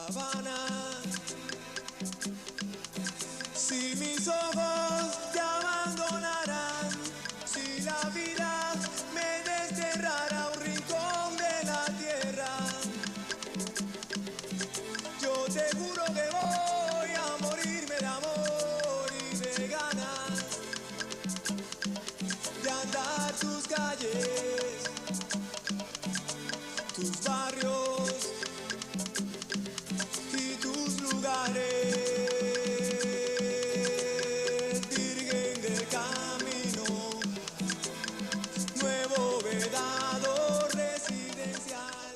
Habana. Si mis ojos te abandonarán, si la vida me desterrara a un rincón de la tierra, yo te juro que voy a morirme de amor y de ganas de andar tus calles, tus barrios y tus lugares. Virgen del camino, nuevo vedado residencial.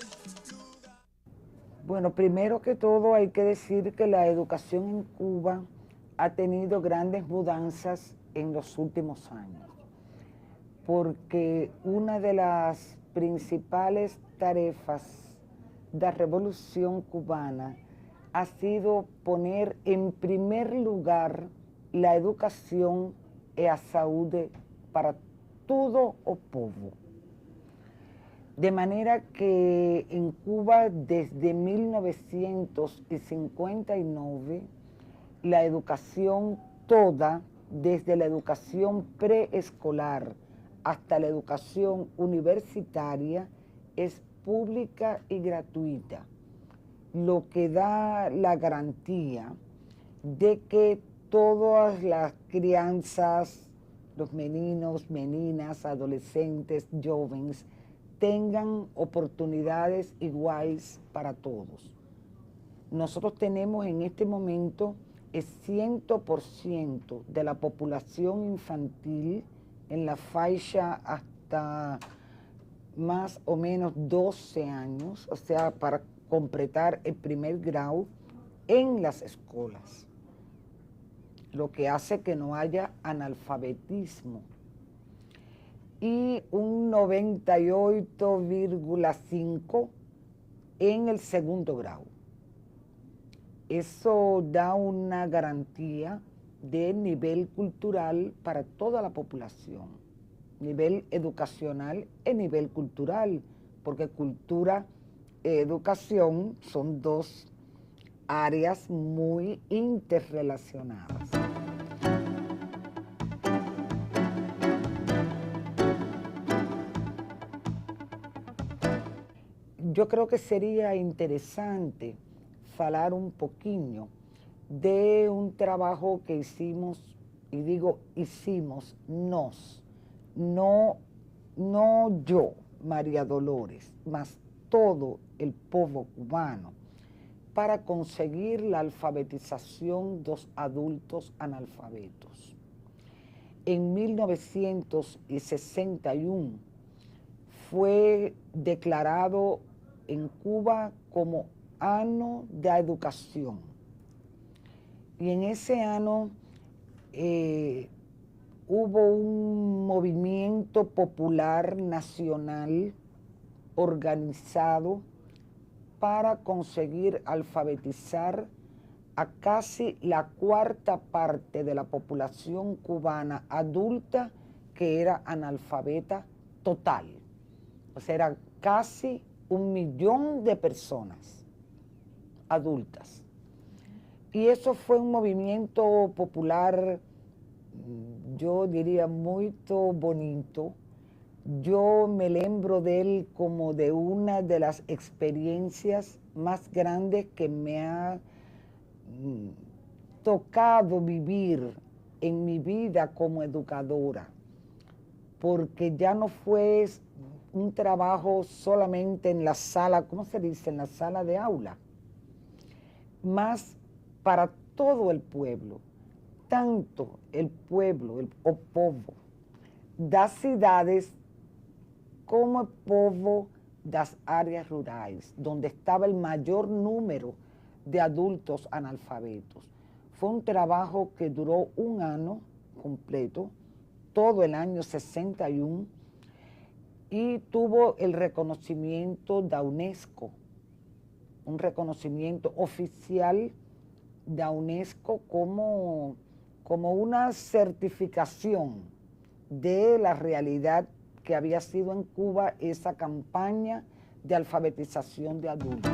Bueno, primero que todo hay que decir que la educación en Cuba ha tenido grandes mudanzas en los últimos años, porque una de las principales tarefas de la revolución cubana ha sido poner en primer lugar la educación y la salud para todo o povo. De manera que en Cuba desde 1959 la educación toda, desde la educación preescolar hasta la educación universitaria, es pública y gratuita, lo que da la garantía de que todas las crianzas, los meninos, meninas, adolescentes, jóvenes, tengan oportunidades iguales para todos. Nosotros tenemos en este momento el 100% de la población infantil en la faixa hasta más o menos 12 años, o sea, para completar el primer grado en las escuelas, lo que hace que no haya analfabetismo. Y un 98,5% en el segundo grado. Eso da una garantía de nivel cultural para toda la población, nivel educacional y nivel cultural, porque cultura y educación son dos áreas muy interrelacionadas. Yo creo que sería interesante hablar un poquillo de un trabajo que hicimos, y digo hicimos, no yo, María Dolores, más todo el pueblo cubano, para conseguir la alfabetización de los adultos analfabetos. En 1961 fue declarado en Cuba como Año de Educación. Y en ese año hubo un movimiento popular nacional organizado para conseguir alfabetizar a casi la cuarta parte de la población cubana adulta que era analfabeta total. O sea, era casi 1 millón de personas adultas. Y eso fue un movimiento popular, yo diría, muy bonito. Yo me lembro de él como de una de las experiencias más grandes que me ha tocado vivir en mi vida como educadora, porque ya no fue un trabajo solamente en la sala, ¿cómo se dice? En la sala de aula, más para todo el pueblo, tanto el pueblo, el povo, das ciudades como el povo das áreas rurales, donde estaba el mayor número de adultos analfabetos. Fue un trabajo que duró 1 año completo, todo el año 61, y tuvo el reconocimiento de UNESCO, un reconocimiento oficial de UNESCO como una certificación de la realidad que había sido en Cuba esa campaña de alfabetización de adultos.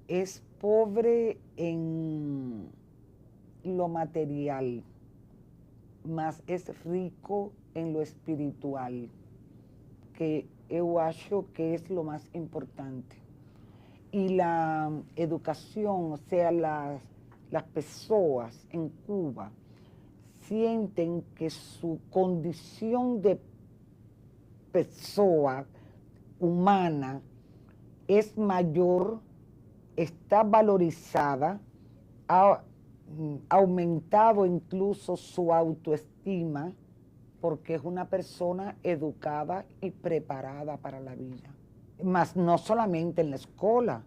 es pobre en lo material, mas es rico en lo espiritual, que eu acho que es lo más importante. Y la educación, o sea, las personas en Cuba sienten que su condición de persona humana es mayor, está valorizada, ha aumentado incluso su autoestima, porque es una persona educada y preparada para la vida. Mas no solamente en la escuela,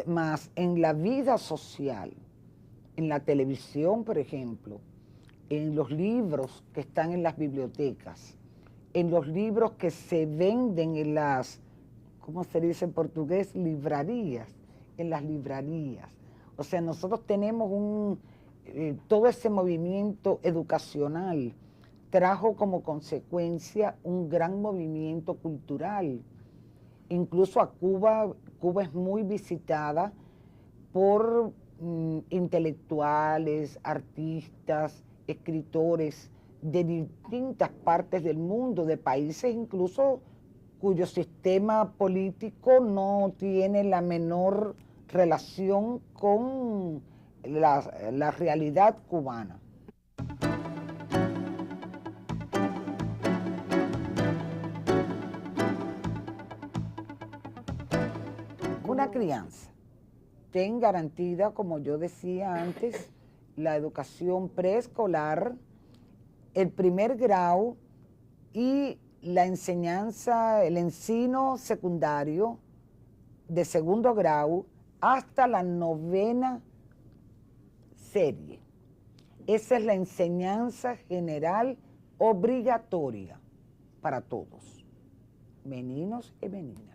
más en la vida social, en la televisión, por ejemplo, en los libros que están en las bibliotecas, en los libros que se venden en las, ¿cómo se dice en portugués? Librarías, en las librarías. O sea, nosotros tenemos todo ese movimiento educacional trajo como consecuencia un gran movimiento cultural. Incluso a Cuba es muy visitada por intelectuales, artistas, escritores de distintas partes del mundo, de países incluso cuyo sistema político no tiene la menor relación con la realidad cubana. Una crianza ten garantida, como yo decía antes, la educación preescolar, el primer grado y la enseñanza, el ensino secundario de segundo grado hasta la 9ª serie. Esa es la enseñanza general obligatoria para todos, meninos y meninas.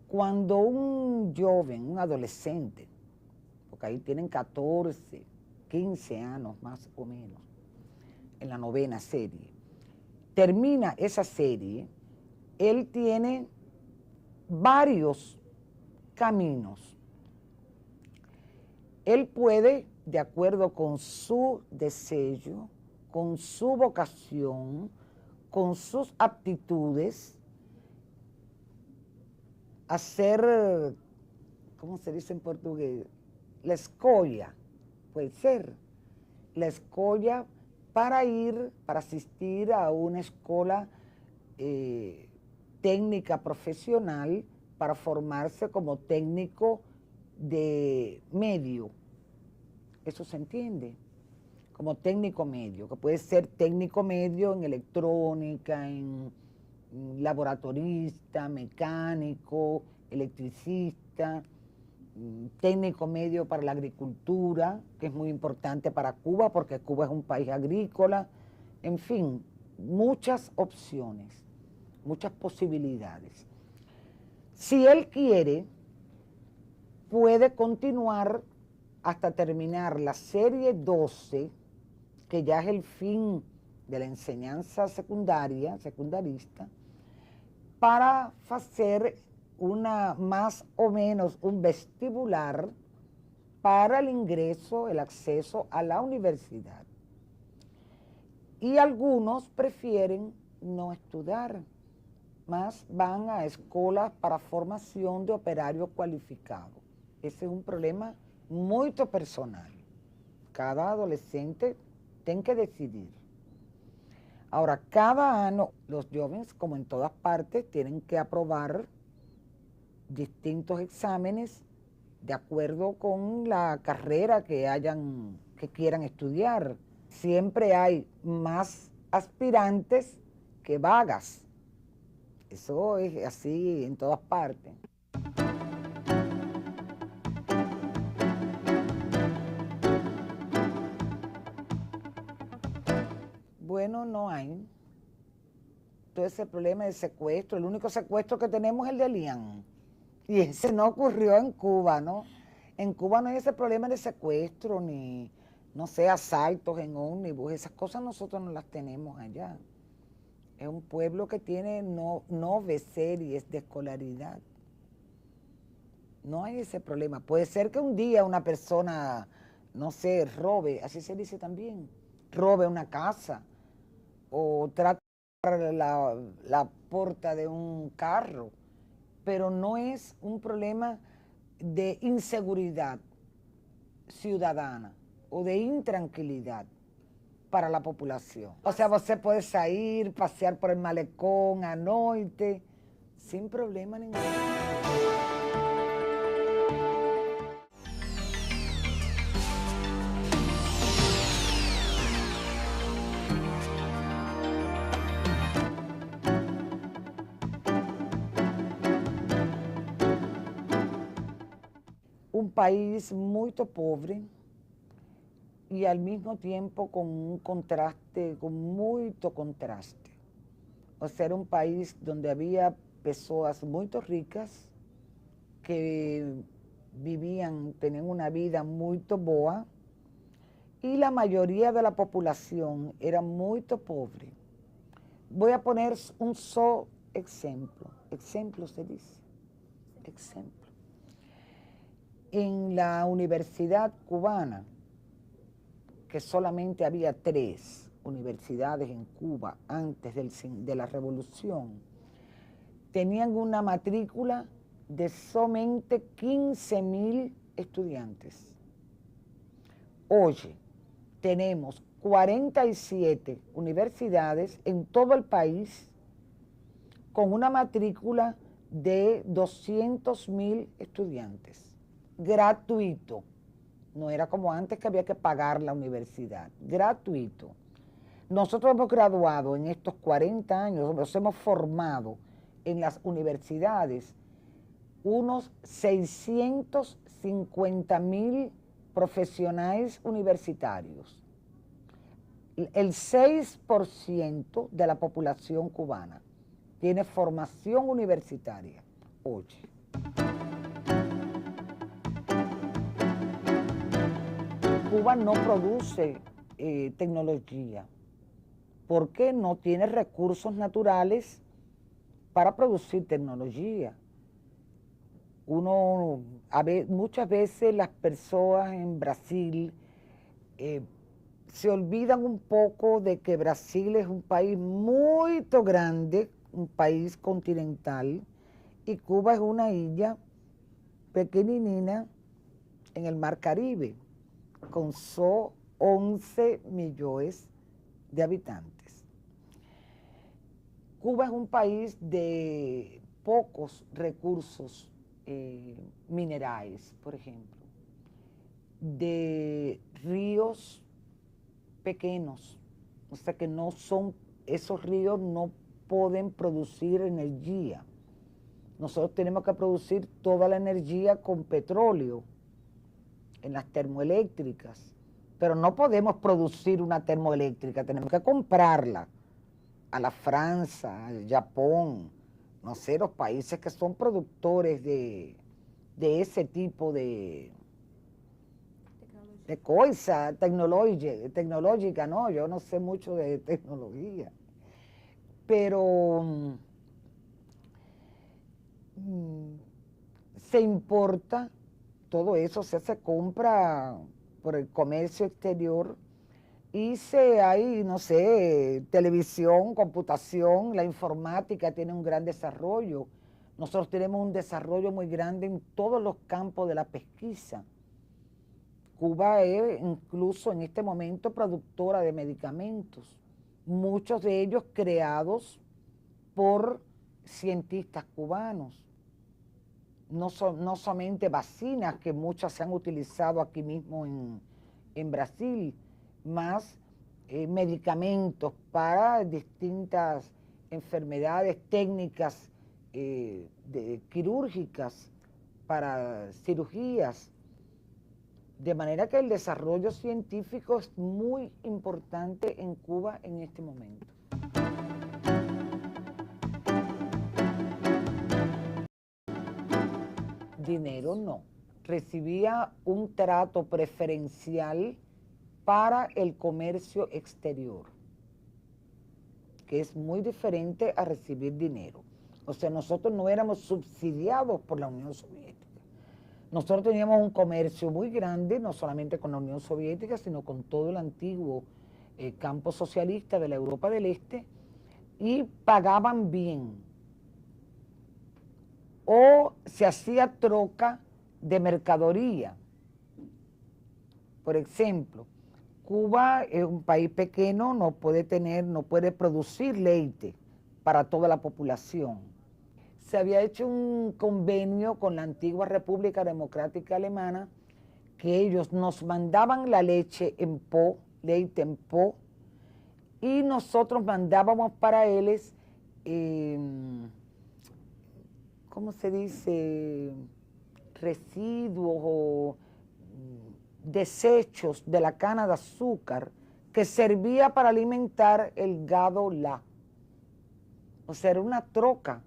Cuando un joven, un adolescente, porque ahí tienen 14, 15 años más o menos, en la 9ª serie, termina esa serie, él tiene varios caminos. Él puede, de acuerdo con su deseo, con su vocación, con sus aptitudes, hacer, ¿cómo se dice en portugués? La escolla, puede ser, la escolla para asistir a una escuela técnica profesional para formarse como técnico de medio. Eso se entiende, como técnico medio, que puede ser técnico medio en electrónica, en laboratorista, mecánico, electricista, técnico medio para la agricultura, que es muy importante para Cuba, porque Cuba es un país agrícola, en fin, muchas opciones, muchas posibilidades. Si él quiere, puede continuar hasta terminar la serie 12, que ya es el fin de la enseñanza secundarista, para hacer más o menos un vestibular para el ingreso, el acceso a la universidad. Y algunos prefieren no estudiar, más van a escuelas para formación de operarios cualificados. Ese es un problema muy personal. Cada adolescente tiene que decidir. Ahora, cada año los jóvenes, como en todas partes, tienen que aprobar distintos exámenes de acuerdo con la carrera que quieran estudiar. Siempre hay más aspirantes que vagas. Eso es así en todas partes. Bueno, no hay. Todo ese problema de secuestro, el único secuestro que tenemos es el de Elian. Y ese no ocurrió en Cuba, ¿no? En Cuba no hay ese problema de secuestro, ni, no sé, asaltos en ómnibus. Esas cosas nosotros no las tenemos allá. Es un pueblo que tiene 9 series de escolaridad. No hay ese problema. Puede ser que un día una persona, no sé, robe, así se dice también, robe una casa o trate de robar la puerta de un carro, pero no es un problema de inseguridad ciudadana o de intranquilidad para la población. O sea, você puede salir, pasear por el malecón a noite, sin problema ninguno. Un país muy pobre y al mismo tiempo con un contraste, con mucho contraste. O sea, era un país donde había personas muy ricas que vivían, tenían una vida muy boa y la mayoría de la población era muy pobre. Voy a poner un solo ejemplo se dice, ejemplo. En la universidad cubana, que solamente había 3 universidades en Cuba antes de la revolución, tenían una matrícula de solamente 15.000 estudiantes. Hoy tenemos 47 universidades en todo el país con una matrícula de 200.000 estudiantes, gratuito. No era como antes que había que pagar la universidad, gratuito. Nosotros hemos graduado en estos 40 años, nos hemos formado en las universidades unos 650.000 profesionales universitarios. El 6% de la población cubana tiene formación universitaria hoy. Cuba no produce tecnología porque no tiene recursos naturales para producir tecnología. Muchas veces las personas en Brasil se olvidan un poco de que Brasil es un país muy grande, un país continental, y Cuba es una isla pequeñina en el Mar Caribe, con solo 11 millones de habitantes. Cuba es un país de pocos recursos minerales, por ejemplo, de ríos pequeños, o sea que no son, esos ríos no pueden producir energía. Nosotros tenemos que producir toda la energía con petróleo en las termoeléctricas, pero no podemos producir una termoeléctrica, tenemos que comprarla a la Francia, al Japón, no sé, los países que son productores de ese tipo de cosas tecnológica, ¿no? Yo no sé mucho de tecnología, pero se importa todo eso, se compra por el comercio exterior y hay, no sé, televisión, computación, la informática tiene un gran desarrollo. Nosotros tenemos un desarrollo muy grande en todos los campos de la pesquisa. Cuba es incluso en este momento productora de medicamentos, muchos de ellos creados por cientistas cubanos. No solamente vacinas, que muchas se han utilizado aquí mismo en Brasil, más medicamentos para distintas enfermedades, técnicas quirúrgicas, para cirugías. De manera que el desarrollo científico es muy importante en Cuba en este momento. Dinero no. Recibía un trato preferencial para el comercio exterior, que es muy diferente a recibir dinero. O sea, nosotros no éramos subsidiados por la Unión Soviética. Nosotros teníamos un comercio muy grande, no solamente con la Unión Soviética, sino con todo el antiguo campo socialista de la Europa del Este, y pagaban bien. O se hacía troca de mercadería. Por ejemplo, Cuba es un país pequeño, no puede producir leite para toda la población. Se había hecho un convenio con la antigua República Democrática Alemana, que ellos nos mandaban la leche en leite en po, y nosotros mandábamos para ellos, ¿cómo se dice? Residuos o desechos de la cana de azúcar que servía para alimentar el gado la. O sea, era una troca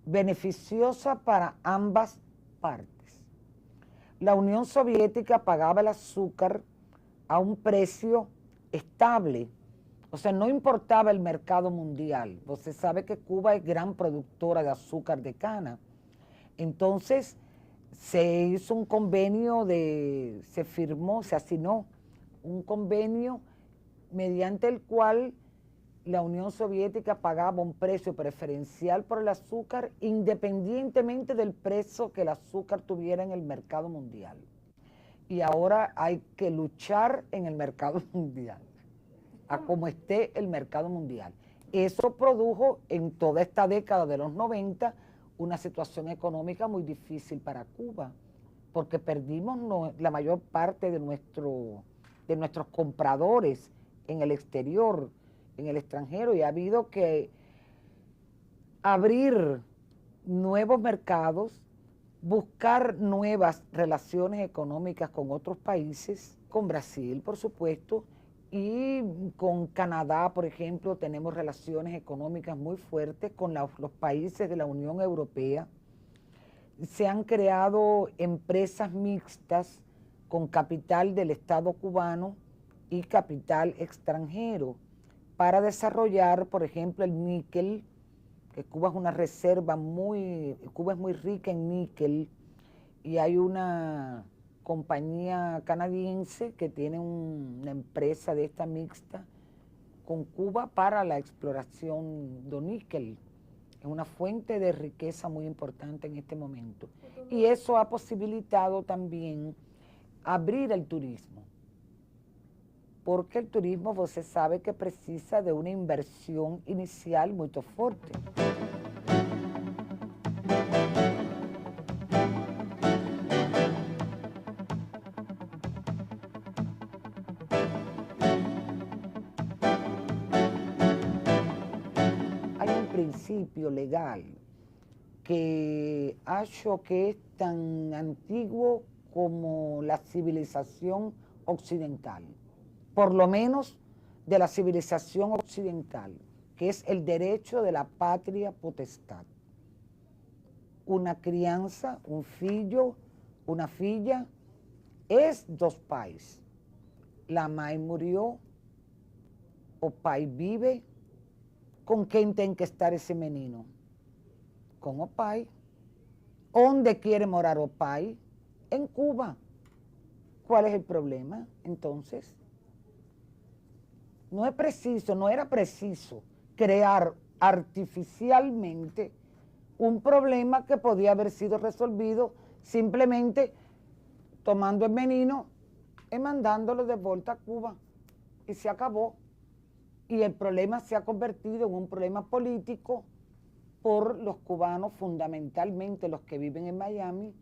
beneficiosa para ambas partes. La Unión Soviética pagaba el azúcar a un precio estable, o sea, no importaba el mercado mundial. Usted sabe que Cuba es gran productora de azúcar de cana. Entonces, se hizo un convenio se asignó un convenio mediante el cual la Unión Soviética pagaba un precio preferencial por el azúcar independientemente del precio que el azúcar tuviera en el mercado mundial. Y ahora hay que luchar en el mercado mundial, a como esté el mercado mundial. Eso produjo en toda esta década de los 90 una situación económica muy difícil para Cuba, porque perdimos la mayor parte de nuestros compradores en el exterior, en el extranjero, y ha habido que abrir nuevos mercados, buscar nuevas relaciones económicas con otros países, con Brasil, por supuesto, y con Canadá, por ejemplo, tenemos relaciones económicas muy fuertes con los países de la Unión Europea. Se han creado empresas mixtas con capital del Estado cubano y capital extranjero para desarrollar, por ejemplo, el níquel, que Cuba es una reserva Cuba es muy rica en níquel, y hay una compañía canadiense que tiene una empresa de esta mixta con Cuba para la exploración de níquel. Es una fuente de riqueza muy importante en este momento. Y eso ha posibilitado también abrir el turismo, porque el turismo, usted sabe que precisa de una inversión inicial muy fuerte. Hay un principio legal que ha hecho que es tan antiguo como la civilización occidental, por lo menos de la civilización occidental, que es el derecho de la patria potestad. Una crianza, un fillo, una filla, es dos pais. La mãe murió, o pai vive. ¿Con quién tiene que estar ese menino? Con o pai. ¿Dónde quiere morar o pai? En Cuba. ¿Cuál es el problema? Entonces, no era preciso crear artificialmente un problema que podía haber sido resolvido simplemente tomando el menino y mandándolo de vuelta a Cuba. Y se acabó. Y el problema se ha convertido en un problema político por los cubanos, fundamentalmente los que viven en Miami,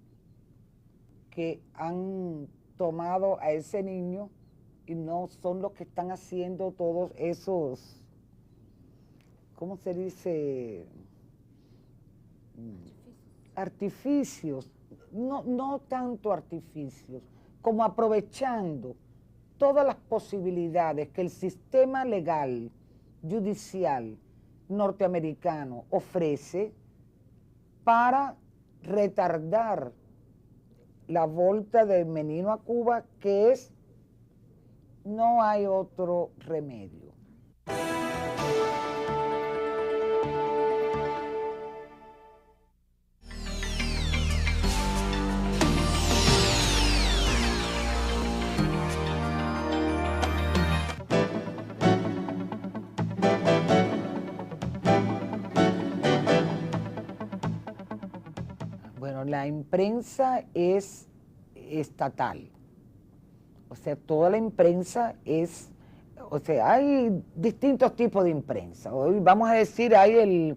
que han tomado a ese niño y no son los que están haciendo todos esos, ¿cómo se dice? Artificios. No tanto artificios, como aprovechando todas las posibilidades que el sistema legal, judicial, norteamericano ofrece para retardar la vuelta del menino a Cuba, que no hay otro remedio. la imprensa es estatal. O sea, toda la imprensa es, o sea, hay distintos tipos de imprensa. Hoy vamos a decir, hay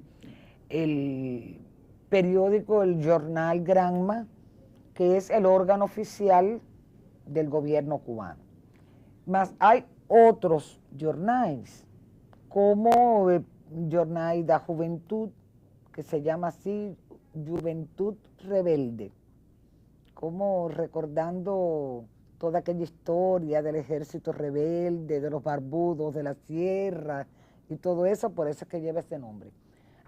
el periódico, el Jornal Granma, que es el órgano oficial del gobierno cubano. Mas hay otros jornales, como el Jornal da Juventud, que se llama así, Juventud Rebelde, como recordando toda aquella historia del ejército rebelde, de los barbudos, de la sierra y todo eso, por eso es que lleva ese nombre.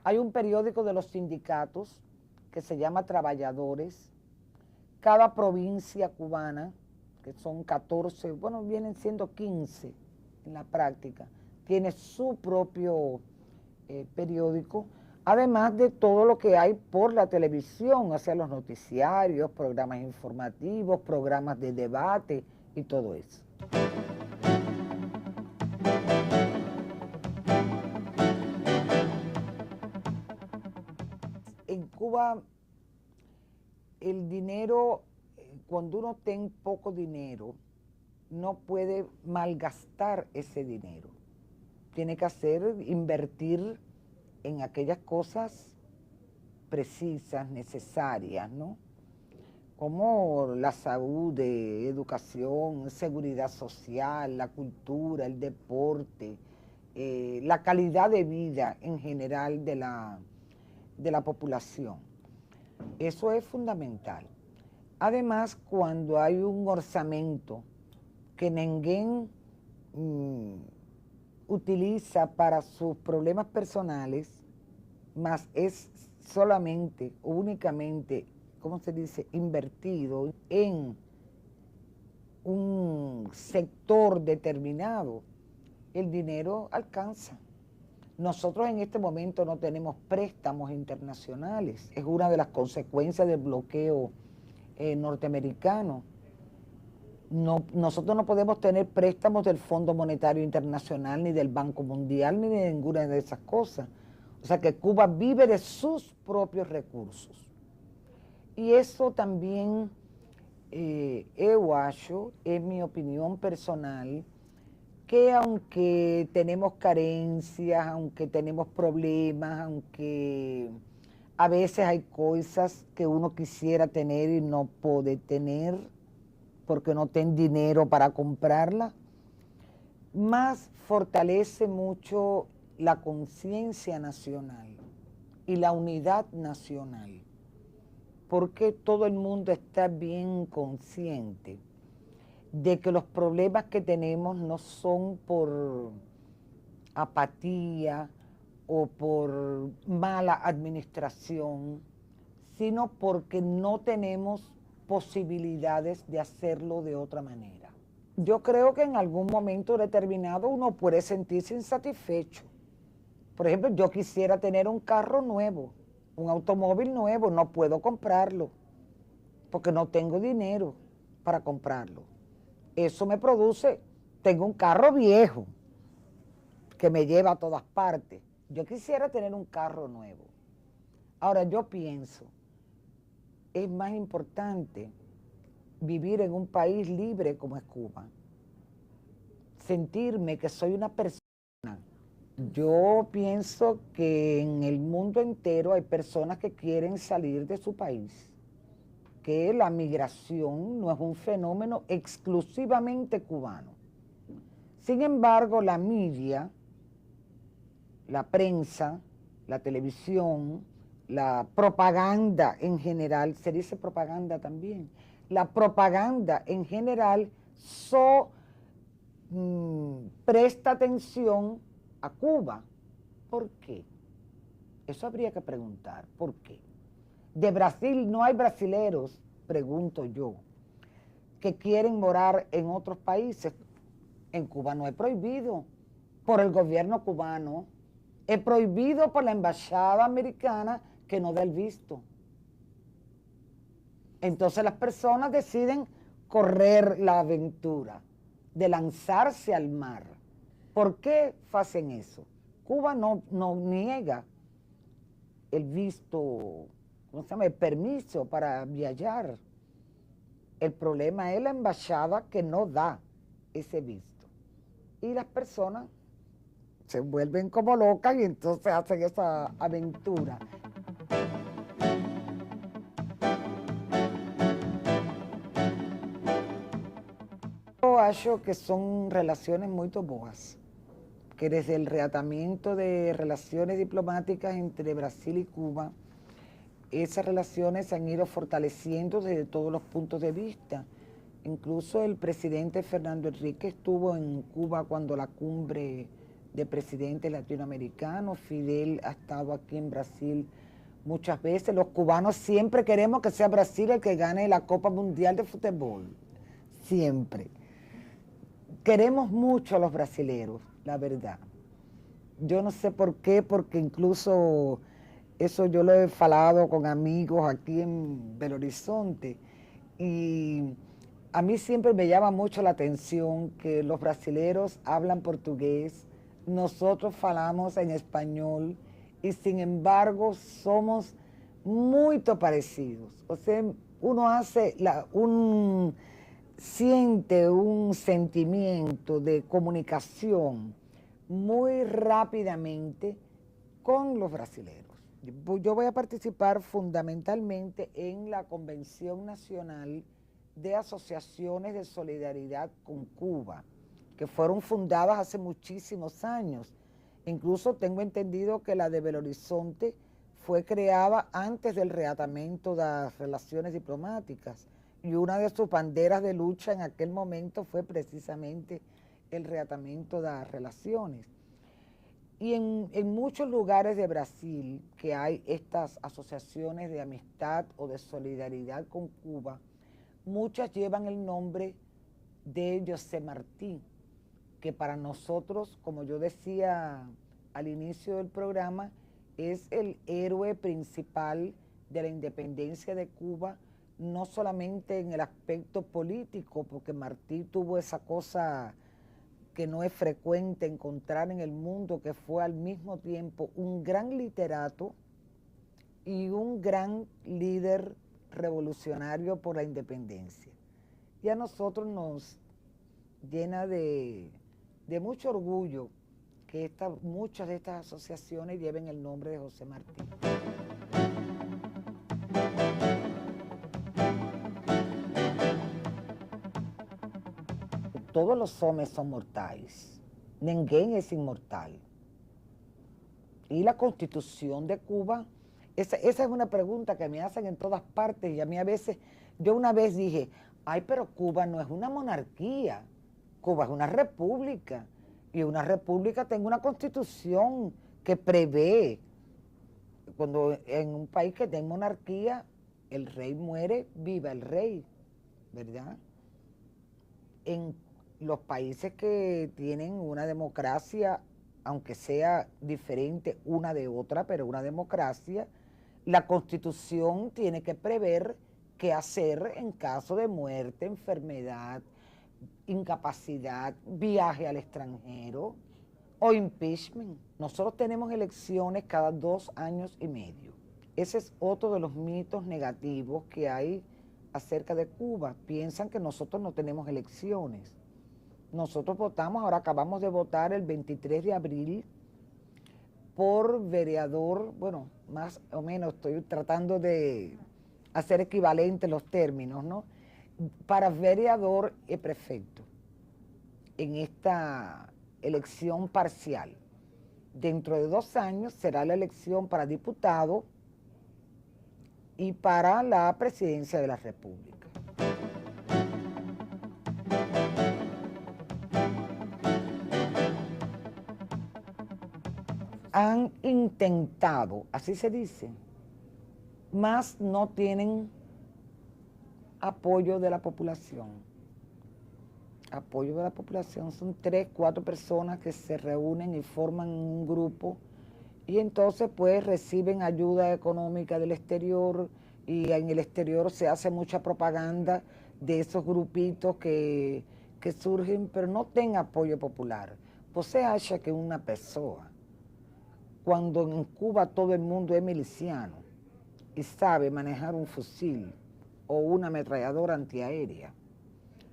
Hay un periódico de los sindicatos que se llama Trabajadores. Cada provincia cubana, que son 14, bueno, vienen siendo 15 en la práctica, tiene su propio periódico, además de todo lo que hay por la televisión, o sea, los noticiarios, programas informativos, programas de debate y todo eso. En Cuba, el dinero, cuando uno tiene poco dinero, no puede malgastar ese dinero. Tiene que invertir en aquellas cosas precisas, necesarias, ¿no? Como la salud, educación, seguridad social, la cultura, el deporte, la calidad de vida en general de la población. Eso es fundamental. Además, cuando hay un orzamento que ninguém utiliza para sus problemas personales, más es solamente, únicamente, ¿cómo se dice?, invertido en un sector determinado, el dinero alcanza. Nosotros en este momento no tenemos préstamos internacionales, es una de las consecuencias del bloqueo norteamericano. Nosotros no podemos tener préstamos del Fondo Monetario Internacional, ni del Banco Mundial, ni de ninguna de esas cosas. O sea que Cuba vive de sus propios recursos. Y eso también, yo acho, es mi opinión personal, que aunque tenemos carencias, aunque tenemos problemas, aunque a veces hay cosas que uno quisiera tener y no puede tener, porque no tiene dinero para comprarla, más fortalece mucho la conciencia nacional y la unidad nacional, porque todo el mundo está bien consciente de que los problemas que tenemos no son por apatía o por mala administración, sino porque no tenemos posibilidades de hacerlo de otra manera. Yo creo que en algún momento determinado uno puede sentirse insatisfecho. Por ejemplo, yo quisiera tener un carro nuevo, un automóvil nuevo, no puedo comprarlo, porque no tengo dinero para comprarlo. Eso me produce, tengo un carro viejo que me lleva a todas partes. Yo quisiera tener un carro nuevo. Ahora yo pienso, es más importante vivir en un país libre como es Cuba, sentirme que soy una persona. Yo pienso que en el mundo entero hay personas que quieren salir de su país, que la migración no es un fenómeno exclusivamente cubano. Sin embargo, la media, la prensa, la televisión, la propaganda en general, se dice propaganda también, la propaganda en general presta atención a Cuba. ¿Por qué? Eso habría que preguntar, ¿por qué? De Brasil no hay brasileros, pregunto yo, que quieren morar en otros países. En Cuba no es prohibido por el gobierno cubano, es prohibido por la embajada americana que no da el visto. Entonces las personas deciden correr la aventura de lanzarse al mar. ¿Por qué hacen eso? Cuba no niega el visto, ¿cómo se llama?, el permiso para viajar. El problema es la embajada que no da ese visto. Y las personas se vuelven como locas y entonces hacen esa aventura. Yo acho que son relaciones muy boas, que desde el reatamiento de relaciones diplomáticas entre Brasil y Cuba, esas relaciones se han ido fortaleciendo desde todos los puntos de vista. Incluso el presidente Fernando Henrique estuvo en Cuba cuando la cumbre de presidentes latinoamericanos. Fidel ha estado aquí en Brasil muchas veces. Los cubanos siempre queremos que sea Brasil el que gane la Copa Mundial de Fútbol. Siempre. Queremos mucho a los brasileros, la verdad. Yo no sé por qué, porque incluso eso yo lo he falado con amigos aquí en Belo Horizonte, y a mí siempre me llama mucho la atención que los brasileros hablan portugués, nosotros falamos en español, y sin embargo somos muy parecidos. O sea, uno hace siente un sentimiento de comunicación muy rápidamente con los brasileros. Yo voy a participar fundamentalmente en la Convención Nacional de Asociaciones de Solidaridad con Cuba, que fueron fundadas hace muchísimos años. Incluso tengo entendido que la de Belo Horizonte fue creada antes del reatamiento de las relaciones diplomáticas, y una de sus banderas de lucha en aquel momento fue precisamente el reatamiento de las relaciones. Y en muchos lugares de Brasil que hay estas asociaciones de amistad o de solidaridad con Cuba, muchas llevan el nombre de José Martí, que para nosotros, como yo decía al inicio del programa, es el héroe principal de la independencia de Cuba, no solamente en el aspecto político, porque Martí tuvo esa cosa que no es frecuente encontrar en el mundo, que fue al mismo tiempo un gran literato y un gran líder revolucionario por la independencia. Y a nosotros nos llena de mucho orgullo que muchas de estas asociaciones lleven el nombre de José Martí. Todos los hombres son mortales, ninguém es inmortal. Y la Constitución de Cuba, esa es una pregunta que me hacen en todas partes, y a mí a veces, yo una vez dije, ay, pero Cuba no es una monarquía, Cuba es una república, y una república tiene una Constitución que prevé, cuando en un país que tiene monarquía, el rey muere, viva el rey, ¿verdad? En los países que tienen una democracia, aunque sea diferente una de otra, pero una democracia, la Constitución tiene que prever qué hacer en caso de muerte, enfermedad, incapacidad, viaje al extranjero o impeachment. Nosotros tenemos elecciones cada 2 años y medio. Ese es otro de los mitos negativos que hay acerca de Cuba. Piensan que nosotros no tenemos elecciones. Nosotros votamos, ahora acabamos de votar el 23 de abril por vereador, bueno, más o menos estoy tratando de hacer equivalentes los términos, ¿no? Para vereador y prefecto en esta elección parcial. Dentro de 2 años será la elección para diputado y para la presidencia de la República. Han intentado, así se dice, mas no tienen apoyo de la población. Apoyo de la población son 3, 4 personas que se reúnen y forman un grupo, y entonces pues reciben ayuda económica del exterior, y en el exterior se hace mucha propaganda de esos grupitos que surgen, pero no tienen apoyo popular. Pues se acha que una persona, cuando en Cuba todo el mundo es miliciano, y sabe manejar un fusil o una ametralladora antiaérea,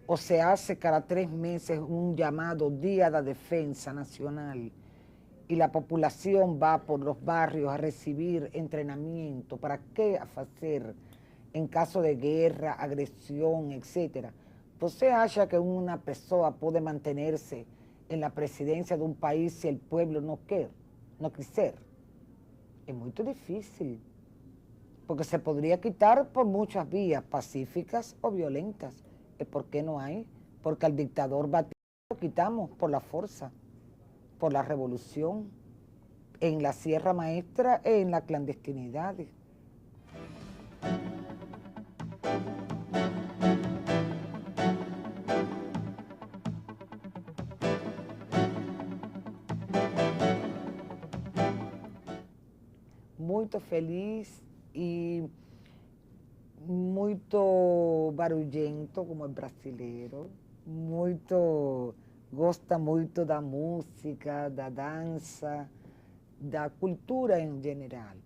o se hace cada 3 meses un llamado Día de Defensa Nacional y la población va por los barrios a recibir entrenamiento, ¿para qué hacer en caso de guerra, agresión, etcétera? ¿Você acha que una persona puede mantenerse en la presidencia de un país si el pueblo no quiser? Es muy difícil, porque se podría quitar por muchas vías, pacíficas o violentas. ¿Por qué no hay? Porque al dictador Batista lo quitamos por la fuerza, por la revolución, en la Sierra Maestra e en la clandestinidad. Muy feliz y muy barulhento como el brasileiro, gosta muito da música, da dança, da cultura en general.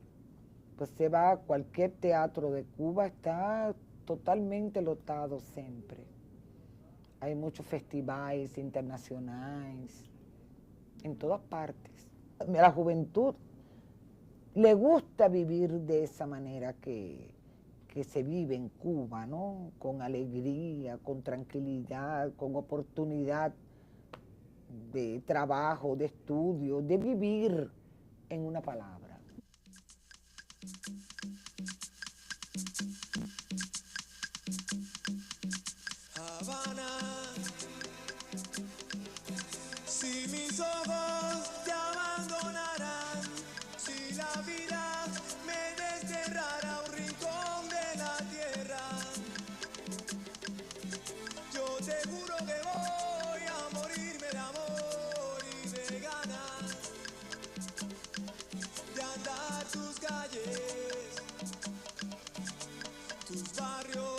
Você va a cualquier teatro de Cuba, está totalmente lotado siempre. Hay muchos festivales internacionales en todas partes. La juventud le gusta vivir de esa manera que se vive en Cuba, ¿no? Con alegría, con tranquilidad, con oportunidad de trabajo, de estudio, de vivir, en una palabra. Habana, si mis ojos te abandonaran, si la vida me desterrara a un rincón de la tierra, yo te juro que voy a morirme de amor y de ganas de andar tus calles, tus barrios.